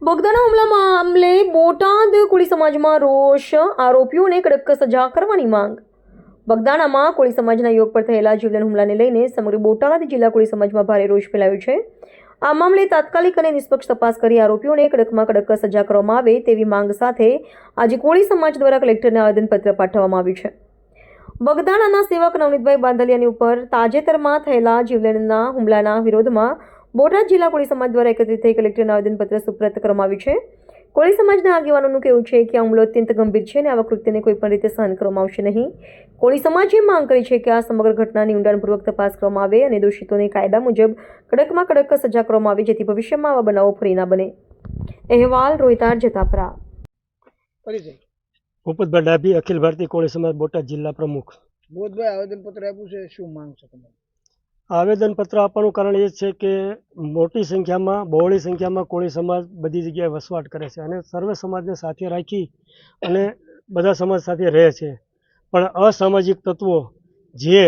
બગદાણા હુમલા મામલે બોટાદ કોળી સમાજમાં રોષ, આરોપીઓને કડક સજા કરવાની માંગ. બગદાણામાં કોળી સમાજના યુવક પર થયેલા જીવલેણ હુમલાને લઈને સમગ્ર બોટાદ જિલ્લા કોળી સમાજમાં ભારે રોષ ફેલાયો છે. આ મામલે તાત્કાલિક અને નિષ્પક્ષ તપાસ કરી આરોપીઓને કડકમાં કડક સજા કરવામાં આવે તેવી માંગ સાથે આજે કોળી સમાજ દ્વારા કલેક્ટરને આવેદનપત્ર પાઠવવામાં આવ્યું છે. બગદાણાના સેવક નવનીતભાઈ બાંધલિયાની ઉપર તાજેતરમાં થયેલા જીવલેણના હુમલાના વિરોધમાં બોટાદ જિલ્લા કોળી સમાજ દ્વારા એકત્રિત થઈ કલેક્ટરને આવેદનપત્ર સુપ્રત કરવામાં આવ્યું છે. કોળી સમાજના આગેવાનોનું કહેવું છે કે આ હુમલો અત્યંત ગંભીર છે અને આવા કૃત્યને કોઈ પણ રીતે સહન કરવામાં આવશે નહીં. કોળી સમાજે માંગ કરી છે કે આ સમગ્ર ઘટનાની ઊંડાણપૂર્વક તપાસ કરવામાં આવે અને દોષિતોને કાયદા મુજબ કડકમાં કડક સજા કરવામાં આવે જેથી ભવિષ્યમાં આવા બનાવો ફરી ના બને. અહેવાલ રોહિતાર જતાપરા. ભૂપતભાઈ ડાભી, અખિલ ભારતીય કોળી સમાજ બોટાદ જિલ્લા પ્રમુખ. બોધભાઈ આવેદનપત્ર આપ્યું છે, શું માંગ છે તમારી? આવેદનપત્ર આપવાનું કારણ એ છે કે મોટી સંખ્યામાં, બહોળી સંખ્યામાં કોળી સમાજ બધી જગ્યાએ વસવાટ કરે છે અને સર્વે સમાજને સાથે રાખી અને બધા સમાજ સાથે રહે છે. પણ અસામાજિક તત્વો જે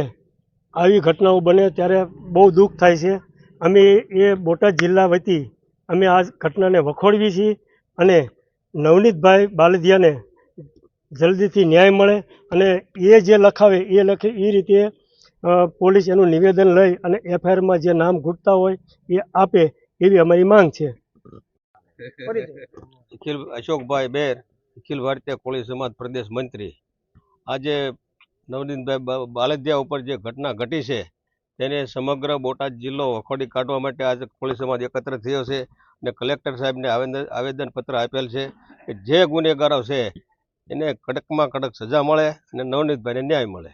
આવી ઘટનાઓ બને ત્યારે બહુ દુઃખ થાય છે. અમે એ બોટાદ જિલ્લા વતી અમે આ ઘટનાને વખોડવી છીએ અને નવનીતભાઈ બાલદિયાને જલ્દીથી ન્યાય મળે અને એ જે લખાવે એ લખે એ રીતે પોલીસ એનું નિવેદન લઈ અને એફઆઈઆરમાં જે નામ ઘૂંટતા હોય એ આપે એવી અમારી માંગ છે. અશોકભાઈ બેર, અખિલ ભારતીય કોળી સમાજ પ્રદેશ મંત્રી. આજે નવનીતભાઈ બાલદિયા ઉપર જે ઘટના ઘટી છે તેને સમગ્ર બોટાદ જિલ્લો વખોડી કાઢવા માટે આજે કોળી સમાજ એકત્ર થયો છે અને કલેક્ટર સાહેબને આવેદનપત્ર આપેલ છે કે જે ગુનેગારો છે એને કડકમાં કડક સજા મળે અને નવનીતભાઈને ન્યાય મળે.